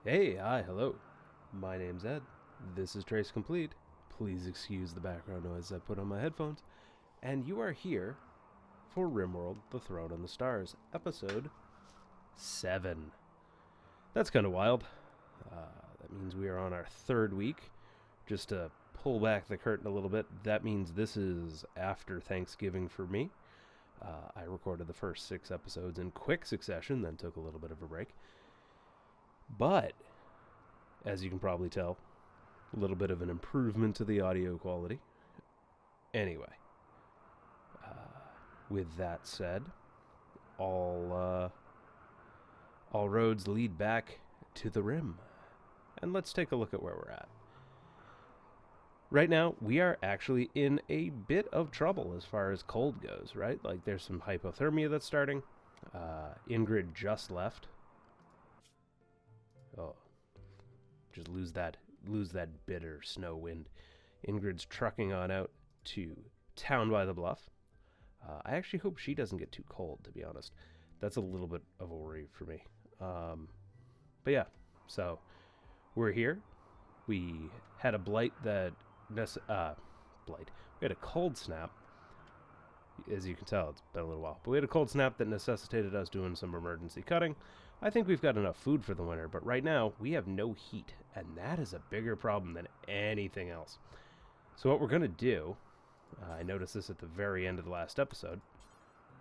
Hey, hi, hello. My name's Ed. This is Trace Complete. Please excuse the background noise I put on my headphones. And you are here for Rimworld, The Throne and the Stars, episode 7. That's kind of wild. That means we are on our third week. Just to pull back the curtain a little bit, that means this is after Thanksgiving for me. I recorded the first 6 episodes in quick succession, then took a little bit of a break. But, as you can probably tell, a little bit of an improvement to the audio quality. Anyway, with that said, all roads lead back to the Rim. And let's take a look at where we're at. Right now, we are actually in a bit of trouble as far as cold goes, right? Like, there's some hypothermia that's starting. Ingrid just left. Oh, just lose that bitter snow wind. Ingrid's trucking on out to Town by the Bluff. I actually hope she doesn't get too cold, to be honest. That's a little bit of a worry for me. But yeah, so we're here. We had a blight that blight. We had a cold snap. As you can tell, it's been a little while. But we had a cold snap that necessitated us doing some emergency cutting. I think we've got enough food for the winter, but right now we have no heat, and that is a bigger problem than anything else. So what we're going to do, I noticed this at the very end of the last episode,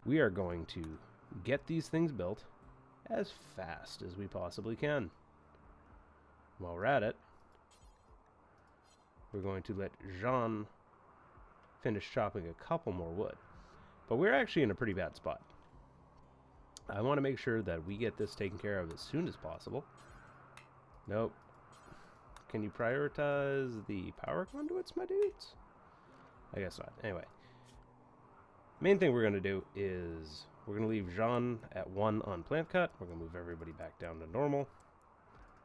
we are going to get these things built as fast as we possibly can. While we're at it, we're going to let Jean finish chopping a couple more wood. But we're actually in a pretty bad spot. I want to make sure that we get this taken care of as soon as possible. Nope. Can you prioritize the power conduits, my dudes? I guess not. Anyway. Main thing we're going to do is we're going to leave Jean at 1 on plant cut. We're going to move everybody back down to normal.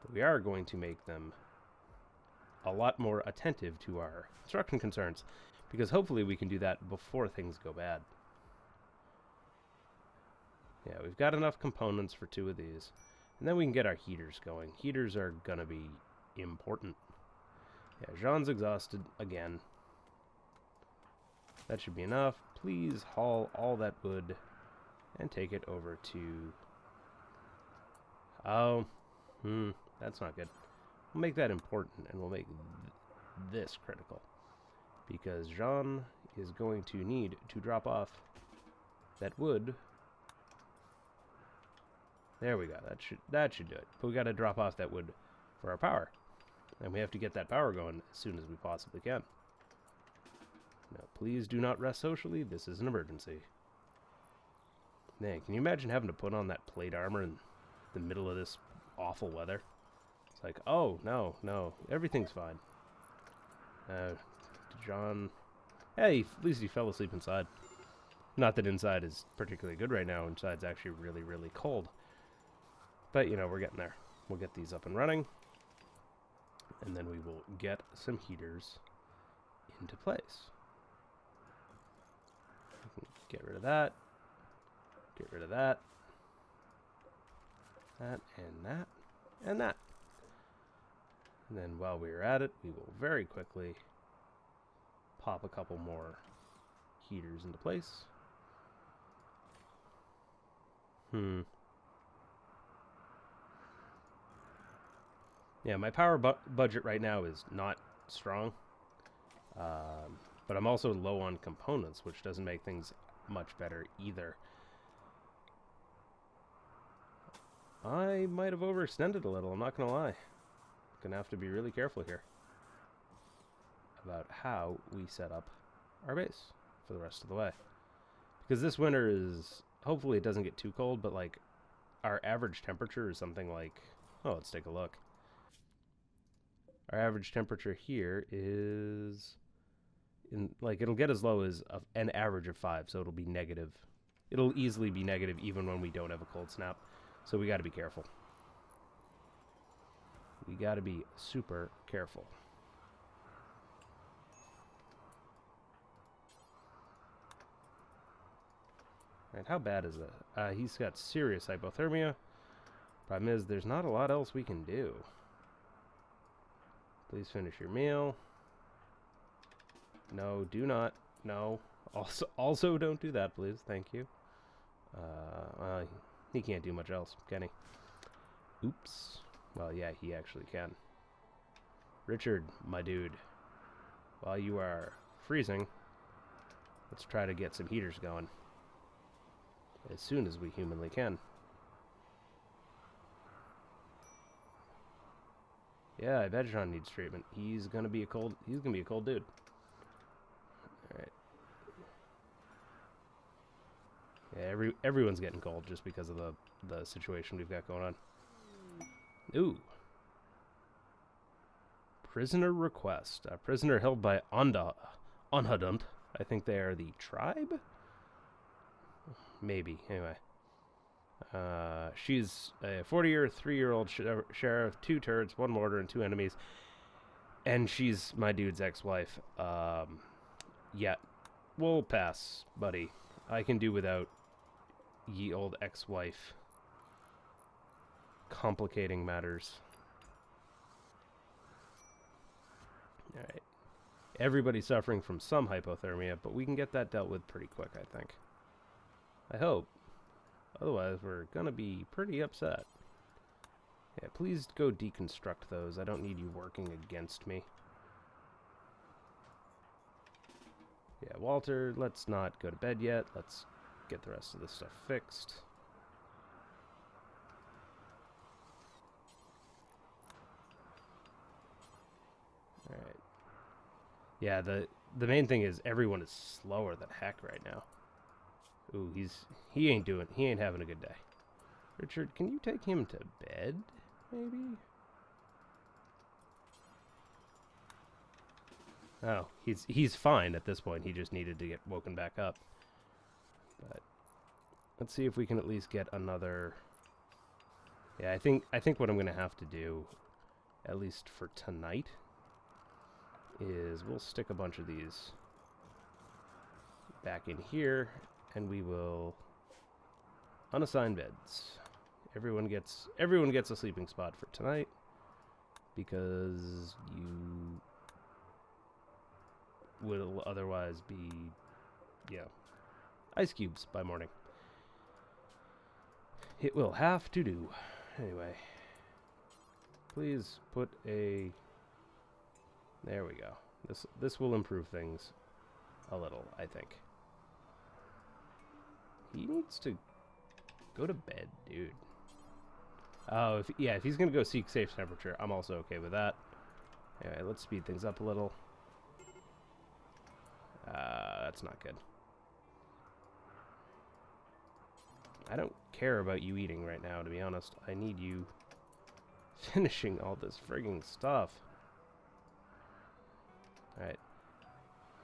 But we are going to make them a lot more attentive to our construction concerns, because hopefully we can do that before things go bad. Yeah, we've got enough components for 2 of these. And then we can get our heaters going. Heaters are gonna be important. Yeah, Jean's exhausted again. That should be enough. Please haul all that wood and take it over to... Oh, that's not good. We'll make that important, and we'll make this critical. Because Jean is going to need to drop off that wood. There we go. That should do it. But we got to drop off that wood for our power. And we have to get that power going as soon as we possibly can. Now, please do not rest socially. This is an emergency. Man, can you imagine having to put on that plate armor in the middle of this awful weather? It's like, oh, no, everything's fine. John... Hey, at least he fell asleep inside. Not that inside is particularly good right now. Inside's actually really, really cold. But, you know, we're getting there. We'll get these up and running. And then we will get some heaters into place. Get rid of that. Get rid of that. That and that. And that. And then while we're at it, we will very quickly pop a couple more heaters into place. Yeah, my power budget right now is not strong. But I'm also low on components, which doesn't make things much better either. I might have overextended a little, I'm not going to lie. Gonna have to be really careful here about how we set up our base for the rest of the way. Because this winter is... Hopefully it doesn't get too cold, but like our average temperature is something like... Oh, let's take a look. Our average temperature here is... it'll get as low as an average of 5, so it'll be negative. It'll easily be negative even when we don't have a cold snap. So we got to be careful. We got to be super careful. Right, how bad is that? He's got serious hypothermia. Problem is, there's not a lot else we can do. Please finish your meal. No, do not. No. Also don't do that, please. Thank you. He can't do much else, can he? Oops. Well, yeah, he actually can. Richard, my dude, while you are freezing, let's try to get some heaters going as soon as we humanly can. Yeah, I bet John needs treatment. He's gonna be a cold dude. Alright. Yeah, everyone's getting cold just because of the situation we've got going on. Ooh. Prisoner request. A prisoner held by Onhadunt. I think they are the tribe? Maybe. Anyway. She's a 43-year-old sheriff, 2 turrets, 1 mortar, and 2 enemies. And she's my dude's ex-wife. Yeah. We'll pass, buddy. I can do without ye old ex-wife complicating matters. Alright. Everybody's suffering from some hypothermia, but we can get that dealt with pretty quick, I think. I hope. Otherwise, we're gonna be pretty upset. Yeah, please go deconstruct those. I don't need you working against me. Yeah, Walter, let's not go to bed yet. Let's get the rest of this stuff fixed. Alright. Yeah, the main thing is everyone is slower than heck right now. Ooh, he ain't having a good day. Richard, can you take him to bed, maybe? Oh, he's fine at this point. He just needed to get woken back up. But let's see if we can at least get another. Yeah, I think what I'm gonna have to do, at least for tonight, is we'll stick a bunch of these back in here, and we will unassign beds. Everyone gets a sleeping spot for tonight, because you will otherwise be, ice cubes by morning. It will have to do. Anyway, please put a. There we go. This will improve things a little, I think. He needs to go to bed, dude. Oh, if he's gonna go seek safe temperature, I'm also okay with that. Anyway, let's speed things up a little. That's not good. I don't care about you eating right now, to be honest. I need you finishing all this frigging stuff. Alright.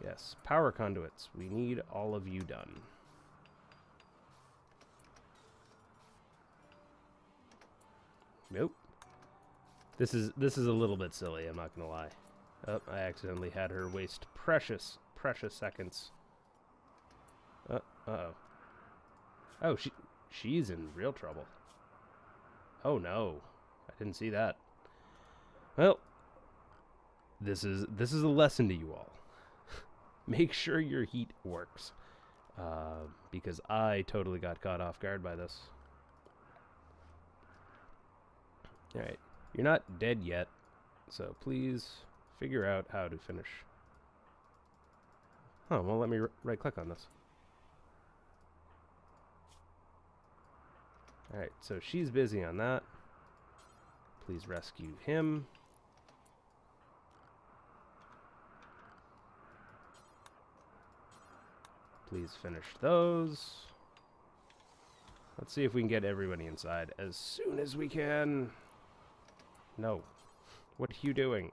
Yes, power conduits. We need all of you done. Nope. This is a little bit silly, I'm not gonna lie. Oh, I accidentally had her waste precious seconds. Uh-oh. Oh, she's in real trouble. Oh no. I didn't see that. Well, this is a lesson to you all. Make sure your heat works. Because I totally got caught off guard by this. Alright. You're not dead yet, so please figure out how to finish. Oh, well, let me right-click on this. Alright, so she's busy on that. Please rescue him. Please finish those. Let's see if we can get everybody inside as soon as we can. No. What are you doing?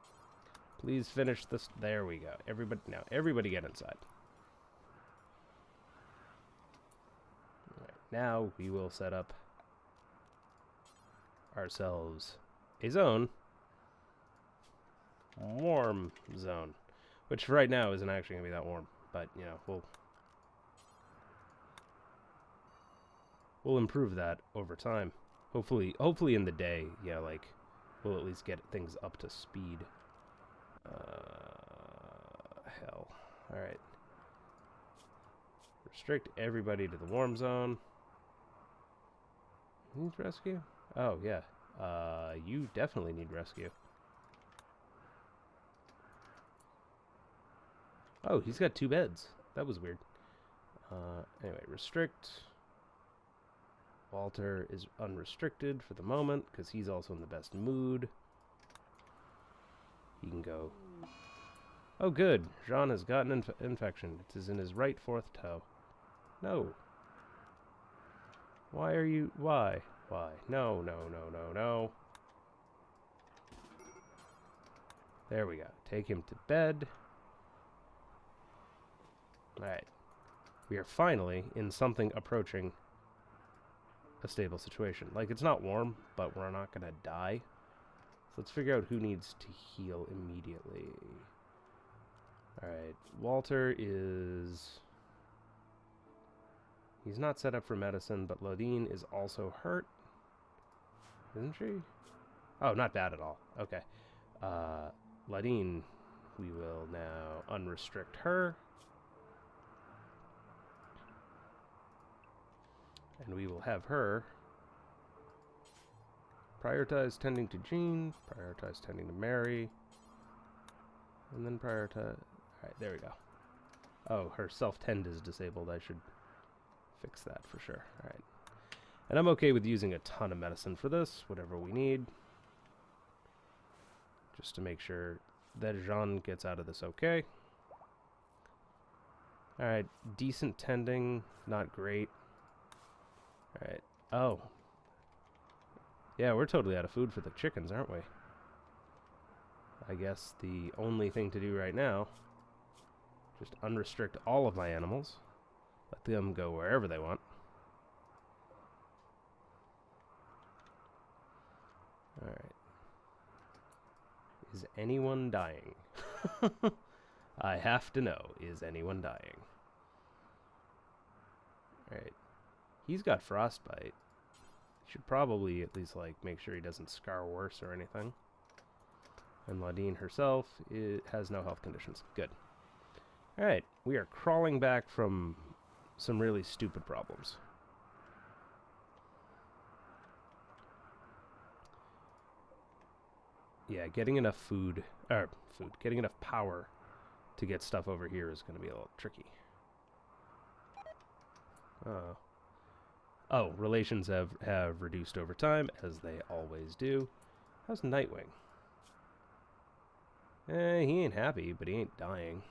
Please finish this. There we go. Everybody get inside. All right, now we will set up ourselves a zone. Warm zone. Which right now isn't actually going to be that warm. But, we'll improve that over time, Hopefully in the day, yeah, like, we'll at least get things up to speed. Hell. Alright. Restrict everybody to the warm zone. Needs rescue? Oh, yeah. You definitely need rescue. Oh, he's got 2 beds. That was weird. Anyway, restrict. Walter is unrestricted for the moment, because he's also in the best mood. He can go. Oh, good. Jean has gotten infection. It is in his right 4th toe. No. Why are you... Why? Why? No, no, no, no, no. There we go. Take him to bed. Alright. We are finally in something approaching a stable situation. Like, it's not warm, but we're not going to die. So let's figure out who needs to heal immediately. Alright. Walter is... He's not set up for medicine, but Lodine is also hurt. Isn't she? Oh, not bad at all. Okay. Lodine, we will now unrestrict her. And we will have her prioritize tending to Jean, prioritize tending to Mary, and then prioritize... Alright, there we go. Oh, her self-tend is disabled. I should fix that for sure. Alright. And I'm okay with using a ton of medicine for this, whatever we need. Just to make sure that Jean gets out of this okay. Alright, decent tending, not great. Alright. Oh. Yeah, we're totally out of food for the chickens, aren't we? I guess the only thing to do right now, just unrestrict all of my animals. Let them go wherever they want. Alright. Is anyone dying? I have to know, is anyone dying? Alright. He's got frostbite. Should probably at least, like, make sure he doesn't scar worse or anything. And Lodine herself has no health conditions. Good. Alright, we are crawling back from some really stupid problems. Yeah, getting enough getting enough power to get stuff over here is going to be a little tricky. Oh, relations have reduced over time, as they always do. How's Nightwing? He ain't happy, but he ain't dying.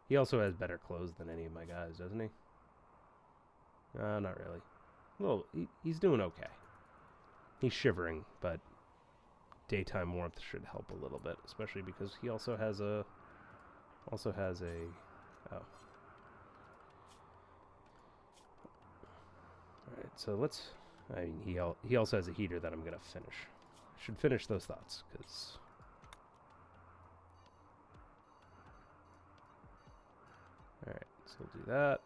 He also has better clothes than any of my guys, doesn't he? Not really. Well, he's doing okay. He's shivering, but daytime warmth should help a little bit, especially because he also has a... Oh. Alright, so let's... I mean, he also has a heater that I'm going to finish. Should finish those thoughts, because... Alright, so we'll do that.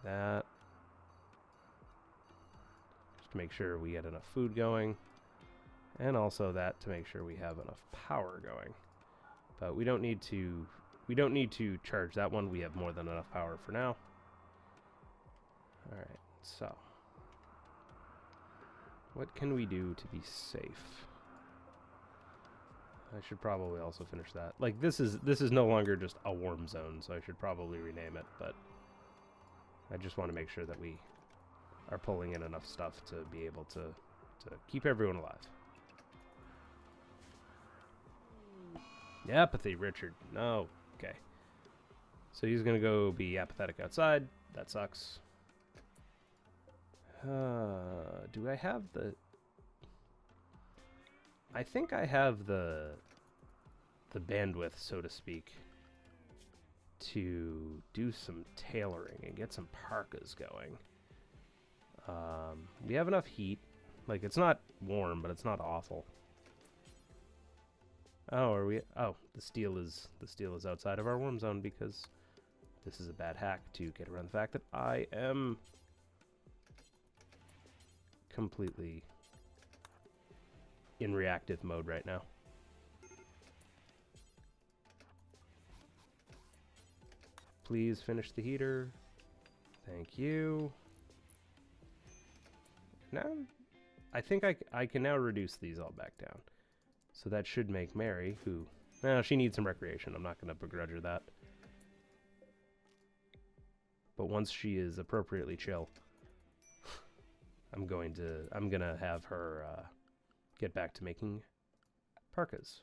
That. Just to make sure we get enough food going. And also that to make sure we have enough power going. But we don't need to charge that one. We have more than enough power for now. Alright, so what can we do to be safe? I should probably also finish that. Like, this is no longer just a warm zone, so I should probably rename it, but I just want to make sure that we are pulling in enough stuff to be able to keep everyone alive. Apathy, Richard. No. Okay. So he's going to go be apathetic outside. That sucks. Do I have the... I think I have the bandwidth, so to speak, to do some tailoring and get some parkas going. We have enough heat. Like, it's not warm, but it's not awful. Oh, are we... Oh, the steel is outside of our warm zone because this is a bad hack to get around the fact that I am completely in reactive mode right now. Please finish the heater. Thank you. Now, I think I can now reduce these all back down. So that should make Mary, who... Well, she needs some recreation. I'm not going to begrudge her that. But once she is appropriately chill, I'm gonna have her get back to making parkas.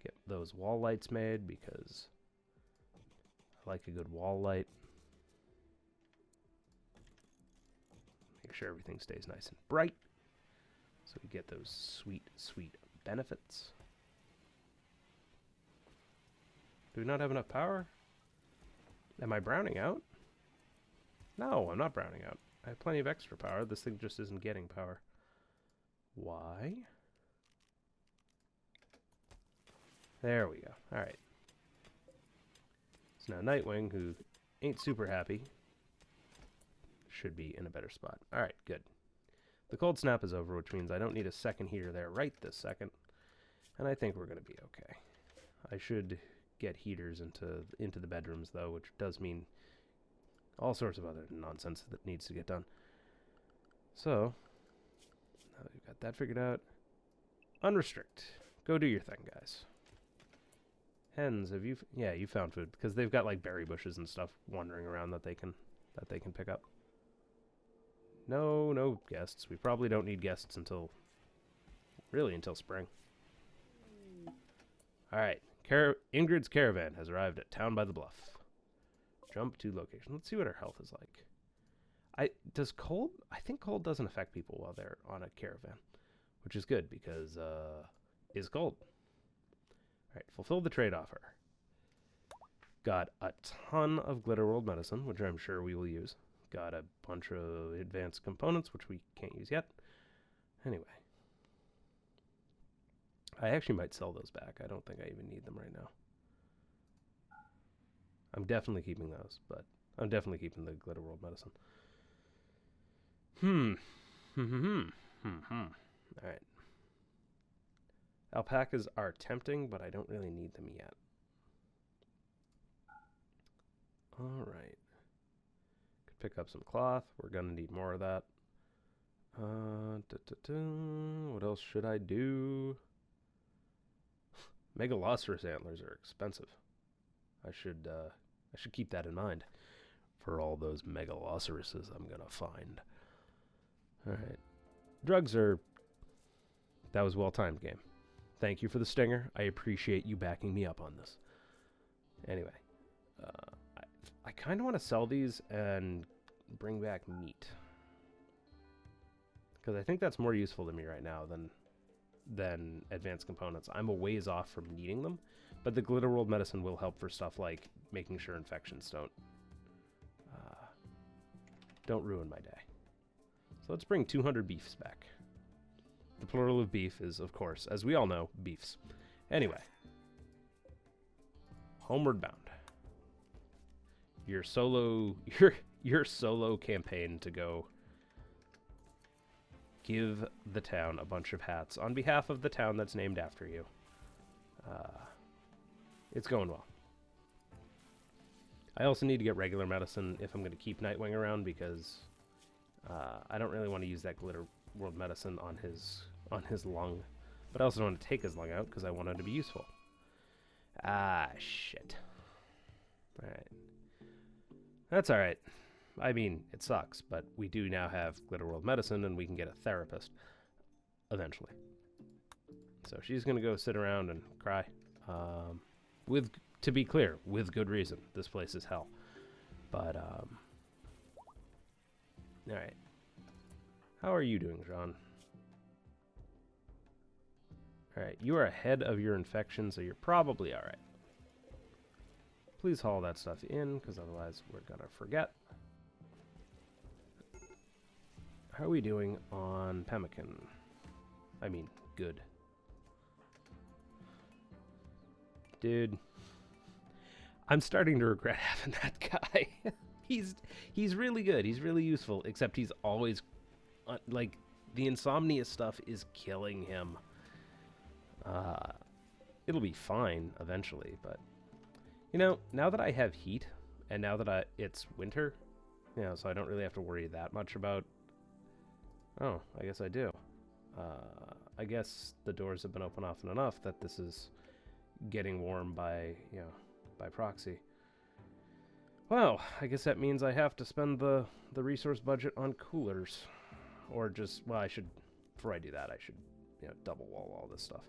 Get those wall lights made because I like a good wall light. Make sure everything stays nice and bright so we get those sweet, sweet benefits. Do we not have enough power? Am I browning out? No, I'm not browning out. I have plenty of extra power. This thing just isn't getting power. Why? There we go. Alright. So now Nightwing, who ain't super happy, should be in a better spot. Alright, good. The cold snap is over, which means I don't need a second heater there right this second. And I think we're going to be okay. I should get heaters into the bedrooms, though, which does mean all sorts of other nonsense that needs to get done. So, now that we've got that figured out, unrestrict. Go do your thing, guys. Hens, have you... Yeah, you found food, because they've got, like, berry bushes and stuff wandering around that they can pick up. No guests. We probably don't need guests until... really, until spring. Alright. Ingrid's caravan has arrived at Town by the Bluff. Jump to location. Let's see what her health is like. Does cold... I think cold doesn't affect people while they're on a caravan, which is good because, is cold. Alright, fulfill the trade offer. Got a ton of Glitterworld medicine, which I'm sure we will use. Got a bunch of advanced components, which we can't use yet. Anyway. I actually might sell those back. I don't think I even need them right now. I'm definitely keeping those, but I'm definitely keeping the Glitterworld medicine. Alright. Alpacas are tempting, but I don't really need them yet. Alright. Could pick up some cloth. We're gonna need more of that. What else should I do? Megalosaurus antlers are expensive. I should keep that in mind for all those megalosauruses I'm gonna find. Alright. Drugs are... That was well-timed, game. Thank you for the stinger. I appreciate you backing me up on this. Anyway. I kind of want to sell these and bring back meat. Because I think that's more useful to me right now than advanced components. I'm a ways off from needing them, but the Glitterworld medicine will help for stuff like making sure infections don't ruin my day. So let's bring 200 beefs back. The plural of beef is, of course, as we all know, beefs. Anyway. Homeward bound. Your solo campaign to go give the town a bunch of hats on behalf of the town that's named after you. It's going well. I also need to get regular medicine if I'm going to keep Nightwing around because I don't really want to use that Glitterworld medicine on his lung. But I also don't want to take his lung out because I want it to be useful. Ah, shit. Alright. That's alright. I mean, it sucks, but we do now have Glitterworld medicine and we can get a therapist eventually. So she's going to go sit around and cry. To be clear, with good reason. This place is hell. But, alright. How are you doing, Jean? Alright, you are ahead of your infection, so you're probably alright. Please haul that stuff in, because otherwise we're gonna forget. How are we doing on pemmican? I mean, good. Dude, I'm starting to regret having that guy. he's really good. He's really useful, except he's always like the insomnia stuff is killing him. It'll be fine eventually, but you know, now that I have heat and now that it's winter, you know, so I don't really have to worry that much about. Oh, I guess I do. I guess the doors have been open often enough that this is getting warm by, you know, by proxy. Well, I guess that means I have to spend the resource budget on coolers. Or just, well, I should, before I do that, I should, you know, double wall all this stuff.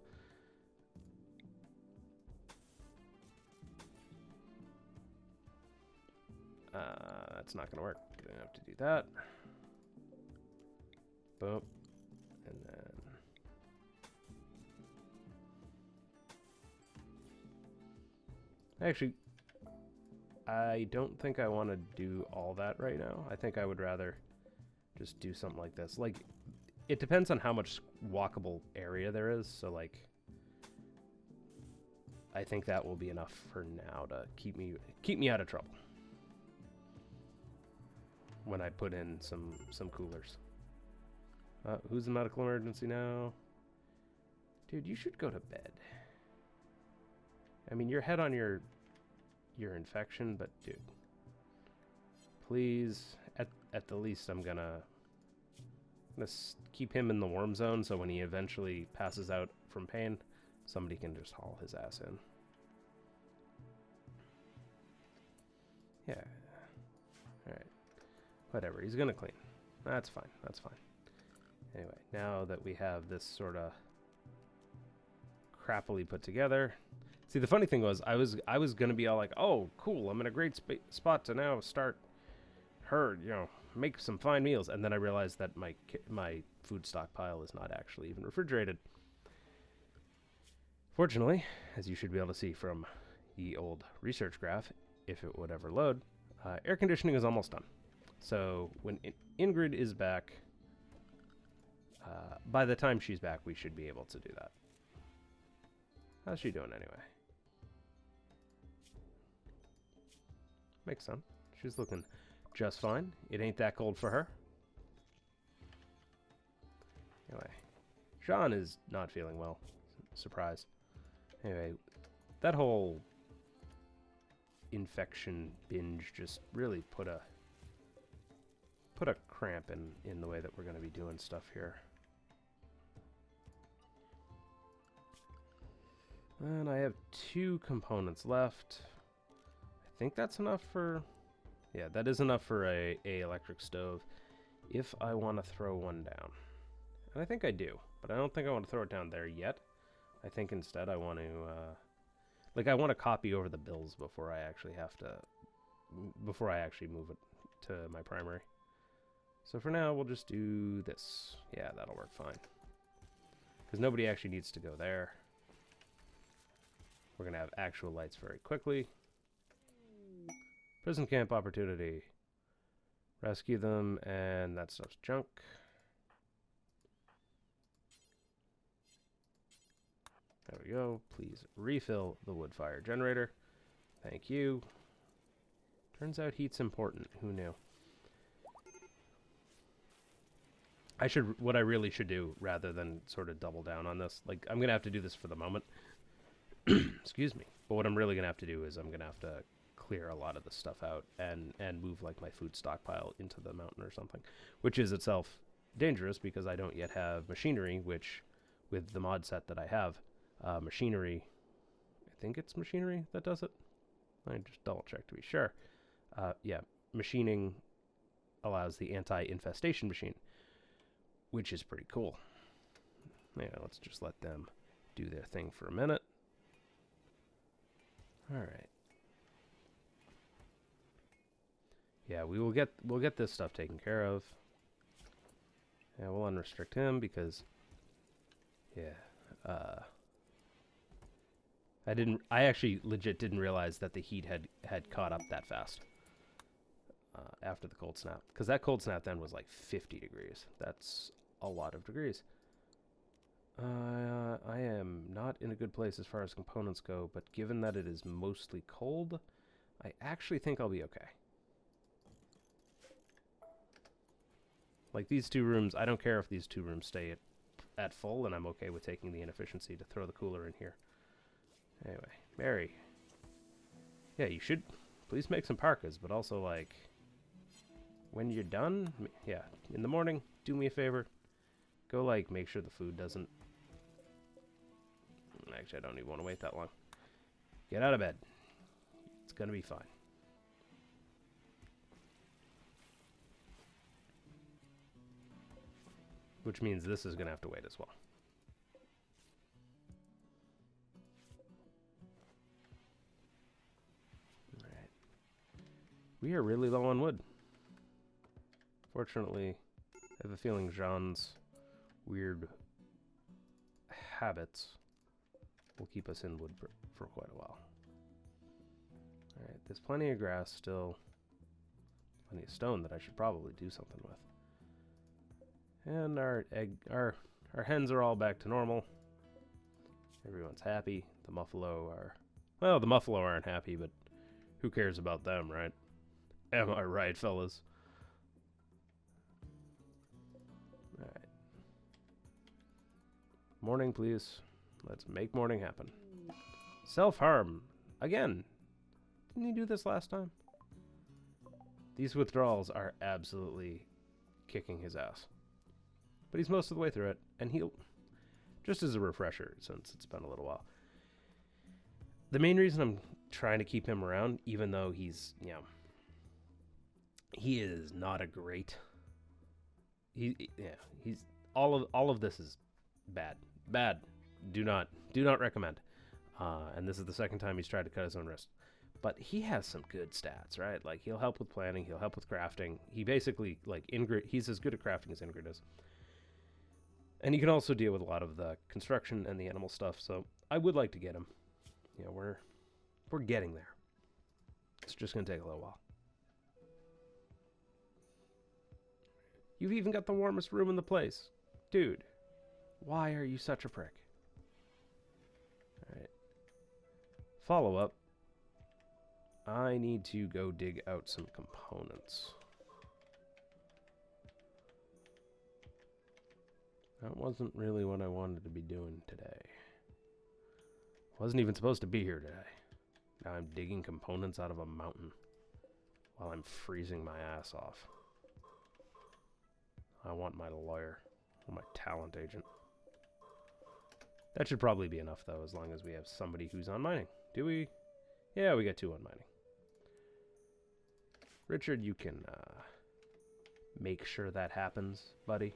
That's not going to work. Gonna have to do that. Boom. And then... Actually, I don't think I want to do all that right now. I think I would rather just do something like this. Like, it depends on how much walkable area there is, so like... I think that will be enough for now to keep me out of trouble. When I put in some coolers. Who's in medical emergency now? Dude, you should go to bed. I mean, your head on your infection, but dude, please, at the least, I'm gonna keep him in the warm zone, so when he eventually passes out from pain, somebody can just haul his ass in. Yeah. All right. Whatever. He's gonna clean. That's fine. That's fine. Anyway, now that we have this sort of crappily put together. See, the funny thing was, I was gonna be all like, "Oh, cool! I'm in a great spot to now start her, you know, make some fine meals." And then I realized that my food stockpile is not actually even refrigerated. Fortunately, as you should be able to see from the old research graph, if it would ever load, air conditioning is almost done. So when Ingrid is back, by the time she's back, we should be able to do that. How's she doing anyway? Makes sense. She's looking just fine. It ain't that cold for her. Anyway, Jean is not feeling well. Surprise. Anyway, that whole infection binge just really put a cramp in the way that we're going to be doing stuff here. And I have 2 components left. I think that's enough for... Yeah, that is enough for a electric stove if I want to throw one down. And I think I do, but I don't think I want to throw it down there yet. I think instead I want to... like, I want to copy over the bills before I actually have to... Before I actually move it to my primary. So for now, we'll just do this. Yeah, that'll work fine. Because nobody actually needs to go there. We're going to have actual lights very quickly. Prison camp opportunity. Rescue them, and that stuff's junk. There we go. Please refill the wood fire generator. Thank you. Turns out heat's important. Who knew? What I really should do, rather than sort of double down on this, like, I'm going to have to do this for the moment. Excuse me. But what I'm really going to have to do is I'm going to have to clear a lot of the stuff out and move, like, my food stockpile into the mountain or something, which is itself dangerous because I don't yet have machinery, which, with the mod set that I have, machinery, I think it's machinery that does it. I just double check to be sure. Yeah, machining allows the anti-infestation machine, which is pretty cool. Yeah, let's just let them do their thing for a minute. All right. Yeah, we'll get this stuff taken care of. Yeah, we'll unrestrict him because, yeah, I actually legit didn't realize that the heat had caught up that fast after the cold snap, because that cold snap then was like 50 degrees. That's a lot of degrees. I am not in a good place as far as components go, but given that it is mostly cold, I actually think I'll be okay. Like, these 2 rooms, I don't care if these 2 rooms stay at full, and I'm okay with taking the inefficiency to throw the cooler in here. Anyway, Mary. Yeah, you should please make some parkas, but also, like, when you're done, yeah, in the morning, do me a favor. Go, like, make sure the food doesn't... Actually, I don't even want to wait that long. Get out of bed. It's gonna be fine. Which means this is gonna have to wait as well. Alright. We are really low on wood. Fortunately, I have a feeling Jean's weird habits will keep us in wood for quite a while. Alright, there's plenty of grass still. Plenty of stone that I should probably do something with. And our hens are all back to normal. Everyone's happy. The muffalo are... Well, the muffalo aren't happy, but who cares about them, right? Am I right, fellas? Alright. Morning, please. Let's make morning happen. Self-harm. Again. Didn't he do this last time? These withdrawals are absolutely kicking his ass. But he's most of the way through it, and he'll... Just as a refresher, since it's been a little while. The main reason I'm trying to keep him around, even though he's, you know... He is not a great... he's... All of this is bad. Bad. Do not recommend. And this is the second time he's tried to cut his own wrist. But he has some good stats, right? Like, he'll help with planning, he'll help with crafting. He basically, like, Ingrid... He's as good at crafting as Ingrid is. And he can also deal with a lot of the construction and the animal stuff, so I would like to get him. You know, we're getting there. It's just going to take a little while. You've even got the warmest room in the place. Dude, why are you such a prick? Alright. Follow up. I need to go dig out some components. That wasn't really what I wanted to be doing today. Wasn't even supposed to be here today. Now I'm digging components out of a mountain while I'm freezing my ass off. I want my lawyer or my talent agent. That should probably be enough, though, as long as we have somebody who's on mining. Do we? Yeah, we got 2 on mining. Richard, you can make sure that happens, buddy.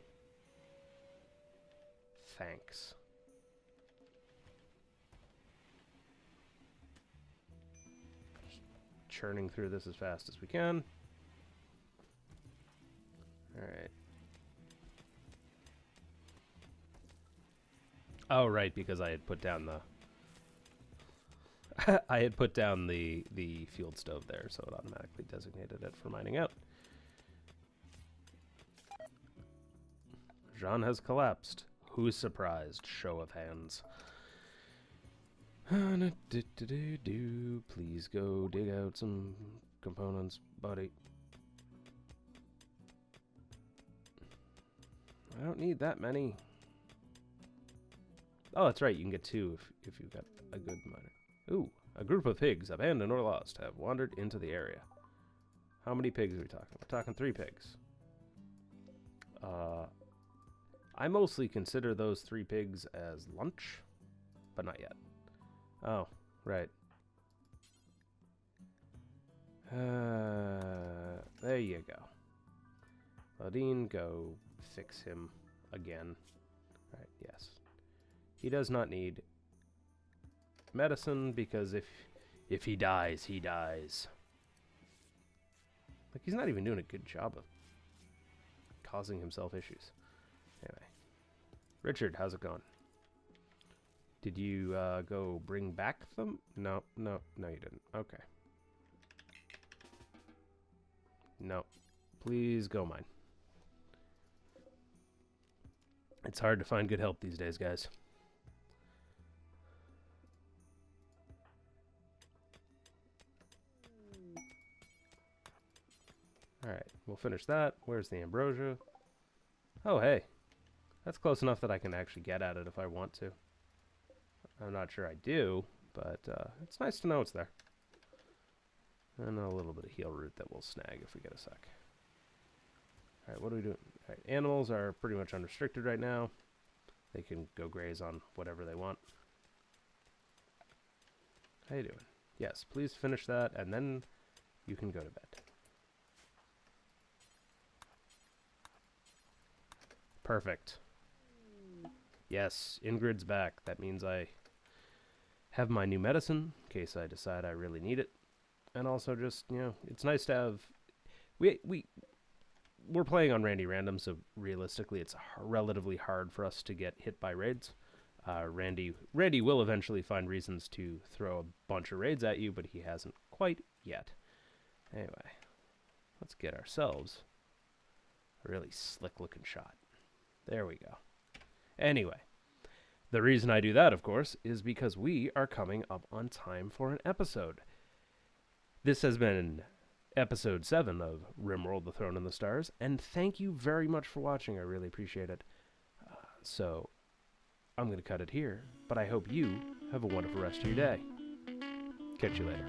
Thanks. Just churning through this as fast as we can. Alright. Oh, right, because I had put down the... I had put down the field stove there, so it automatically designated it for mining out. Jean has collapsed. Who's surprised? Show of hands. Please go dig out some components, buddy. I don't need that many. Oh, that's right. You can get 2 if you've got a good miner. Ooh, a group of pigs, abandoned or lost, have wandered into the area. How many pigs are we talking? We're talking 3 pigs. I mostly consider those 3 pigs as lunch, but not yet. Oh, right. There you go. Claudine, go fix him again. Right, yes. He does not need medicine, because if he dies, he dies. Like, he's not even doing a good job of causing himself issues. Anyway. Richard, how's it going? Did you go bring back them? No, you didn't. Okay. No. Please go mine. It's hard to find good help these days, guys. Alright, we'll finish that. Where's the ambrosia? Oh, hey. That's close enough that I can actually get at it if I want to. I'm not sure I do, but it's nice to know it's there. And a little bit of heal root that we'll snag if we get a sec. Alright, what are we doing? Alright, animals are pretty much unrestricted right now. They can go graze on whatever they want. How you doing? Yes, please finish that, and then you can go to bed. Perfect. Yes, Ingrid's back. That means I have my new medicine, in case I decide I really need it. And also just, you know, it's nice to have... We're playing on Randy Random, so realistically it's relatively hard for us to get hit by raids. Randy will eventually find reasons to throw a bunch of raids at you, but he hasn't quite yet. Anyway, let's get ourselves a really slick-looking shot. There we go. Anyway, the reason I do that, of course, is because we are coming up on time for an episode. This has been episode 7 of Rimworld, The Throne and the Stars, and thank you very much for watching. I really appreciate it. So, I'm going to cut it here, but I hope you have a wonderful rest of your day. Catch you later.